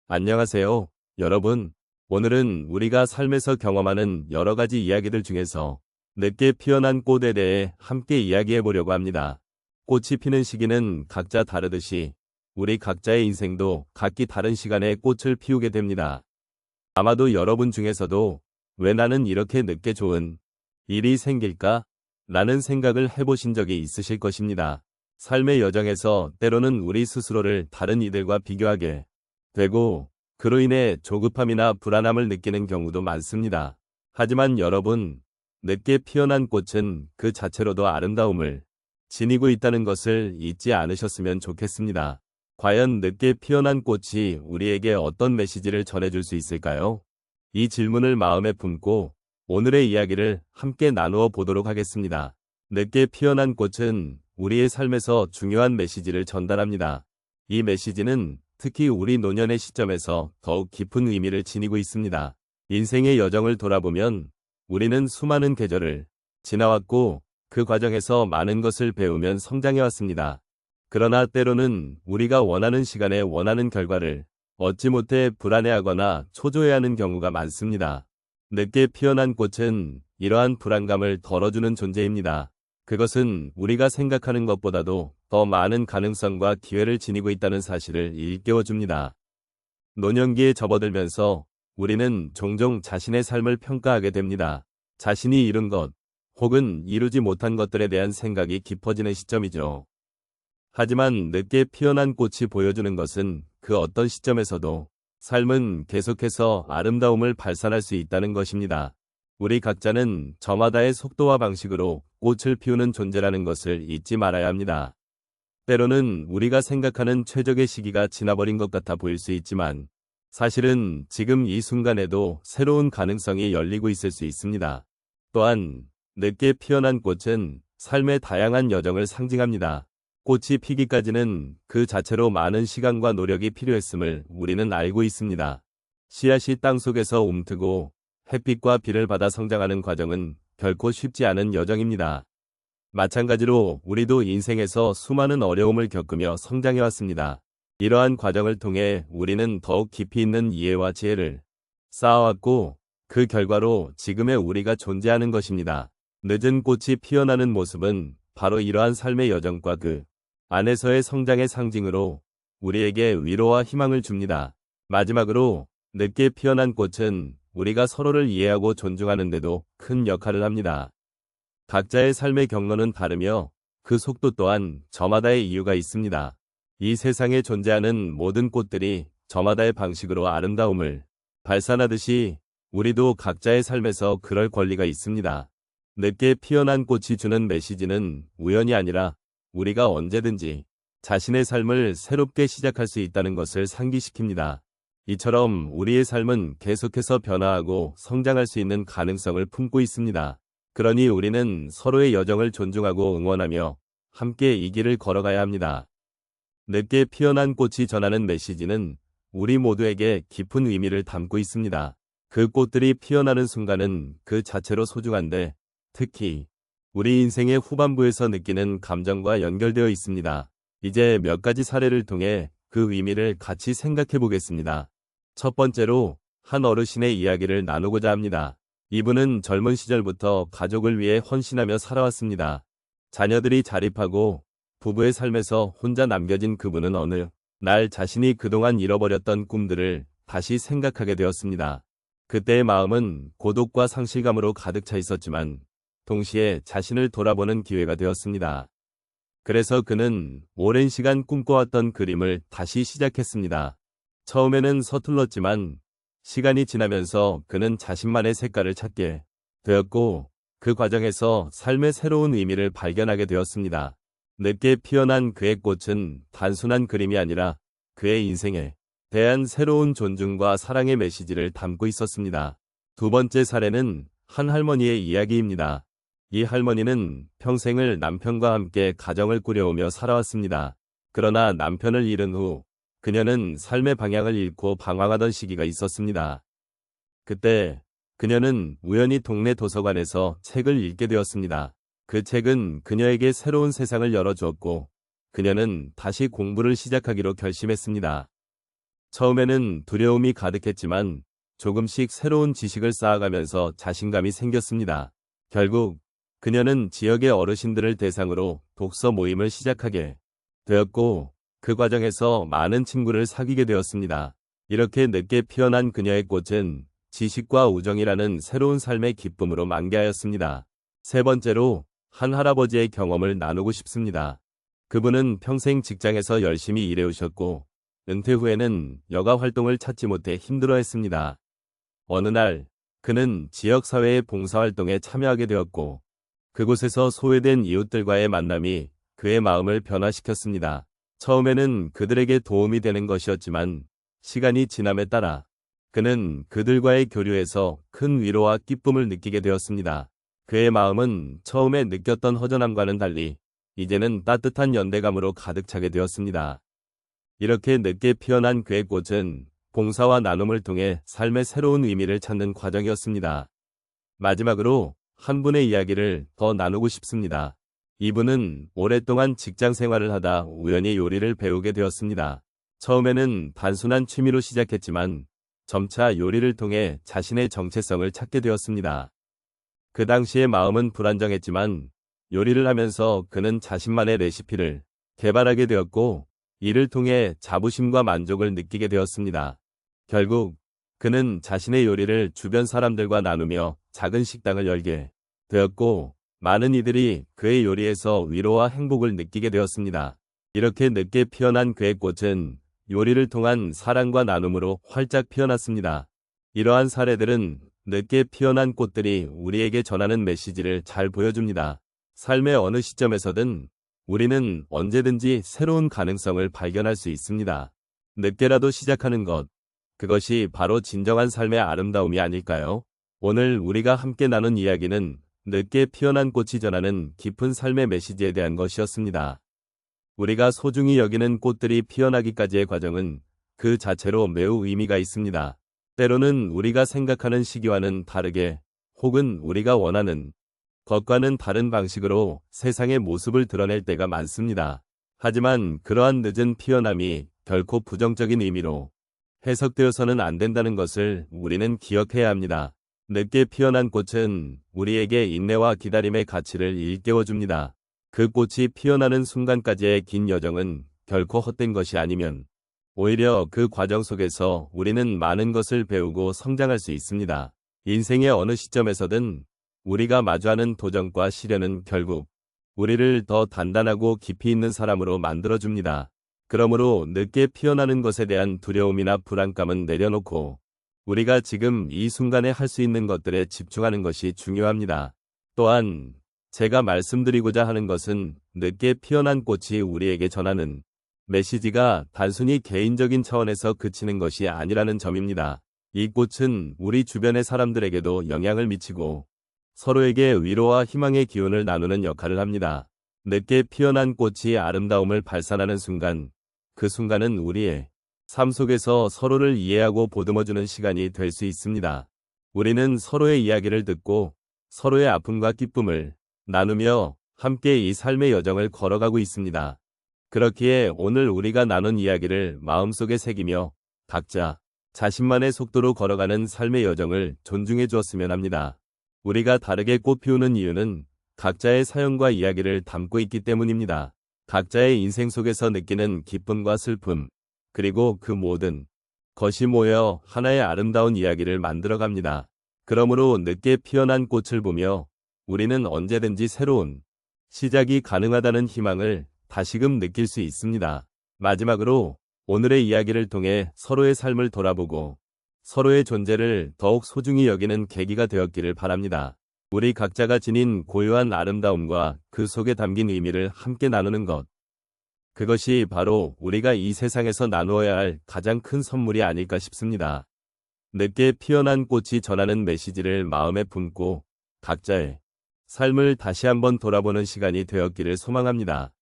안녕하세요, 여러분. 오늘은 우리가 삶에서 경험하는 여러 가지 이야기들 중에서 늦게 피어난 꽃에 대해 함께 이야기해 보려고 합니다. 꽃이 피는 시기는 각자 다르듯이 우리 각자의 인생도 각기 다른 시간에 꽃을 피우게 됩니다. 아마도 여러분 중에서도 왜 나는 이렇게 늦게 좋은 일이 생길까? 라는 생각을 해보신 적이 있으실 것입니다. 삶의 여정에서 때로는 우리 스스로를 다른 이들과 비교하게 되고 그로 인해 조급함이나 불안함을 느끼는 경우도 많습니다. 하지만 여러분, 늦게 피어난 꽃은 그 자체로도 아름다움을 지니고 있다는 것을 잊지 않으셨으면 좋겠습니다. 과연 늦게 피어난 꽃이 우리에게 어떤 메시지를 전해줄 수 있을까요? 이 질문을 마음에 품고 오늘의 이야기를 함께 나누어 보도록 하겠습니다. 늦게 피어난 꽃은 우리의 삶에서 중요한 메시지를 전달합니다. 이 메시지는 특히 우리 노년의 시점에서 더욱 깊은 의미를 지니고 있습니다. 인생의 여정을 돌아보면 우리는 수많은 계절을 지나왔고 그 과정에서 많은 것을 배우면 성장해왔습니다. 그러나 때로는 우리가 원하는 시간에 원하는 결과를 얻지 못해 불안해하거나 초조해하는 경우가 많습니다. 늦게 피어난 꽃은 이러한 불안감을 덜어주는 존재입니다. 그것은 우리가 생각하는 것보다도 더 많은 가능성과 기회를 지니고 있다는 사실을 일깨워줍니다. 노년기에 접어들면서 우리는 종종 자신의 삶을 평가하게 됩니다. 자신이 이룬 것, 혹은 이루지 못한 것들에 대한 생각이 깊어지는 시점이죠. 하지만 늦게 피어난 꽃이 보여주는 것은 그 어떤 시점에서도 삶은 계속해서 아름다움을 발산할 수 있다는 것입니다. 우리 각자는 저마다의 속도와 방식으로 꽃을 피우는 존재라는 것을 잊지 말아야 합니다. 때로는 우리가 생각하는 최적의 시기가 지나버린 것 같아 보일 수 있지만 사실은 지금 이 순간에도 새로운 가능성이 열리고 있을 수 있습니다. 또한 늦게 피어난 꽃은 삶의 다양한 여정을 상징합니다. 꽃이 피기까지는 그 자체로 많은 시간과 노력이 필요했음을 우리는 알고 있습니다. 씨앗이 땅속에서 움트고 햇빛과 비를 받아 성장하는 과정은 결코 쉽지 않은 여정입니다. 마찬가지로 우리도 인생에서 수많은 어려움을 겪으며 성장해왔습니다. 이러한 과정을 통해 우리는 더욱 깊이 있는 이해와 지혜를 쌓아왔고 그 결과로 지금의 우리가 존재하는 것입니다. 늦은 꽃이 피어나는 모습은 바로 이러한 삶의 여정과 그 안에서의 성장의 상징으로 우리에게 위로와 희망을 줍니다. 마지막으로 늦게 피어난 꽃은 우리가 서로를 이해하고 존중하는 데도 큰 역할을 합니다. 각자의 삶의 경로는 다르며 그 속도 또한 저마다의 이유가 있습니다. 이 세상에 존재하는 모든 꽃들이 저마다의 방식으로 아름다움을 발산하듯이 우리도 각자의 삶에서 그럴 권리가 있습니다. 늦게 피어난 꽃이 주는 메시지는 우연이 아니라 우리가 언제든지 자신의 삶을 새롭게 시작할 수 있다는 것을 상기시킵니다. 이처럼 우리의 삶은 계속해서 변화하고 성장할 수 있는 가능성을 품고 있습니다. 그러니 우리는 서로의 여정을 존중하고 응원하며 함께 이 길을 걸어가야 합니다. 늦게 피어난 꽃이 전하는 메시지는 우리 모두에게 깊은 의미를 담고 있습니다. 그 꽃들이 피어나는 순간은 그 자체로 소중한데 특히 우리 인생의 후반부에서 느끼는 감정과 연결되어 있습니다. 이제 몇 가지 사례를 통해 그 의미를 같이 생각해 보겠습니다. 첫 번째로 한 어르신의 이야기를 나누고자 합니다. 이분은 젊은 시절부터 가족을 위해 헌신하며 살아왔습니다. 자녀들이 자립하고 부부의 삶에서 혼자 남겨진 그분은 어느 날 자신이 그동안 잃어버렸던 꿈들을 다시 생각하게 되었습니다. 그때의 마음은 고독과 상실감으로 가득 차 있었지만 동시에 자신을 돌아보는 기회가 되었습니다. 그래서 그는 오랜 시간 꿈꿔왔던 그림을 다시 시작했습니다. 처음에는 서툴렀지만 시간이 지나면서 그는 자신만의 색깔을 찾게 되었고 그 과정에서 삶의 새로운 의미를 발견하게 되었습니다. 늦게 피어난 그의 꽃은 단순한 그림이 아니라 그의 인생에 대한 새로운 존중과 사랑의 메시지를 담고 있었습니다. 두 번째 사례는 한 할머니의 이야기입니다. 이 할머니는 평생을 남편과 함께 가정을 꾸려오며 살아왔습니다. 그러나 남편을 잃은 후 그녀는 삶의 방향을 잃고 방황하던 시기가 있었습니다. 그때 그녀는 우연히 동네 도서관에서 책을 읽게 되었습니다. 그 책은 그녀에게 새로운 세상을 열어주었고 그녀는 다시 공부를 시작하기로 결심했습니다. 처음에는 두려움이 가득했지만 조금씩 새로운 지식을 쌓아가면서 자신감이 생겼습니다. 결국 그녀는 지역의 어르신들을 대상으로 독서 모임을 시작하게 되었고 그 과정에서 많은 친구를 사귀게 되었습니다. 이렇게 늦게 피어난 그녀의 꽃은 지식과 우정이라는 새로운 삶의 기쁨으로 만개하였습니다. 세 번째로 한 할아버지의 경험을 나누고 싶습니다. 그분은 평생 직장에서 열심히 일해오셨고 은퇴 후에는 여가 활동을 찾지 못해 힘들어했습니다. 어느 날 그는 지역사회의 봉사활동에 참여하게 되었고 그곳에서 소외된 이웃들과의 만남이 그의 마음을 변화시켰습니다. 처음에는 그들에게 도움이 되는 것이었지만 시간이 지남에 따라 그는 그들과의 교류에서 큰 위로와 기쁨을 느끼게 되었습니다. 그의 마음은 처음에 느꼈던 허전함과는 달리 이제는 따뜻한 연대감으로 가득 차게 되었습니다. 이렇게 늦게 피어난 그의 꽃은 봉사와 나눔을 통해 삶의 새로운 의미를 찾는 과정이었습니다. 마지막으로 한 분의 이야기를 더 나누고 싶습니다. 이분은 오랫동안 직장 생활을 하다 우연히 요리를 배우게 되었습니다. 처음에는 단순한 취미로 시작했지만 점차 요리를 통해 자신의 정체성을 찾게 되었습니다. 그 당시의 마음은 불안정했지만 요리를 하면서 그는 자신만의 레시피를 개발하게 되었고 이를 통해 자부심과 만족을 느끼게 되었습니다. 결국 그는 자신의 요리를 주변 사람들과 나누며 작은 식당을 열게 되었고 많은 이들이 그의 요리에서 위로와 행복을 느끼게 되었습니다. 이렇게 늦게 피어난 그의 꽃은 요리를 통한 사랑과 나눔으로 활짝 피어났습니다. 이러한 사례들은 늦게 피어난 꽃들이 우리에게 전하는 메시지를 잘 보여줍니다. 삶의 어느 시점에서든 우리는 언제든지 새로운 가능성을 발견할 수 있습니다. 늦게라도 시작하는 것, 그것이 바로 진정한 삶의 아름다움이 아닐까요? 오늘 우리가 함께 나눈 이야기는 늦게 피어난 꽃이 전하는 깊은 삶의 메시지에 대한 것이었습니다. 우리가 소중히 여기는 꽃들이 피어나기까지의 과정은 그 자체로 매우 의미가 있습니다. 때로는 우리가 생각하는 시기와는 다르게 혹은 우리가 원하는 것과는 다른 방식으로 세상의 모습을 드러낼 때가 많습니다. 하지만 그러한 늦은 피어남이 결코 부정적인 의미로 해석되어서는 안 된다는 것을 우리는 기억해야 합니다. 늦게 피어난 꽃은 우리에게 인내와 기다림의 가치를 일깨워줍니다. 그 꽃이 피어나는 순간까지의 긴 여정은 결코 헛된 것이 아니면 오히려 그 과정 속에서 우리는 많은 것을 배우고 성장할 수 있습니다. 인생의 어느 시점에서든 우리가 마주하는 도전과 시련은 결국 우리를 더 단단하고 깊이 있는 사람으로 만들어줍니다. 그러므로 늦게 피어나는 것에 대한 두려움이나 불안감은 내려놓고 우리가 지금 이 순간에 할 수 있는 것들에 집중하는 것이 중요합니다. 또한 제가 말씀드리고자 하는 것은 늦게 피어난 꽃이 우리에게 전하는 메시지가 단순히 개인적인 차원에서 그치는 것이 아니라는 점입니다. 이 꽃은 우리 주변의 사람들에게도 영향을 미치고 서로에게 위로와 희망의 기운을 나누는 역할을 합니다. 늦게 피어난 꽃이 아름다움을 발산하는 순간, 그 순간은 우리의 삶 속에서 서로를 이해하고 보듬어주는 시간이 될 수 있습니다. 우리는 서로의 이야기를 듣고 서로의 아픔과 기쁨을 나누며 함께 이 삶의 여정을 걸어가고 있습니다. 그렇기에 오늘 우리가 나눈 이야기를 마음속에 새기며 각자 자신만의 속도로 걸어가는 삶의 여정을 존중해 주었으면 합니다. 우리가 다르게 꽃 피우는 이유는 각자의 사연과 이야기를 담고 있기 때문입니다. 각자의 인생 속에서 느끼는 기쁨과 슬픔, 그리고 그 모든 것이 모여 하나의 아름다운 이야기를 만들어갑니다. 그러므로 늦게 피어난 꽃을 보며 우리는 언제든지 새로운 시작이 가능하다는 희망을 다시금 느낄 수 있습니다. 마지막으로 오늘의 이야기를 통해 서로의 삶을 돌아보고 서로의 존재를 더욱 소중히 여기는 계기가 되었기를 바랍니다. 우리 각자가 지닌 고유한 아름다움과 그 속에 담긴 의미를 함께 나누는 것. 그것이 바로 우리가 이 세상에서 나누어야 할 가장 큰 선물이 아닐까 싶습니다. 늦게 피어난 꽃이 전하는 메시지를 마음에 품고 각자의 삶을 다시 한번 돌아보는 시간이 되었기를 소망합니다.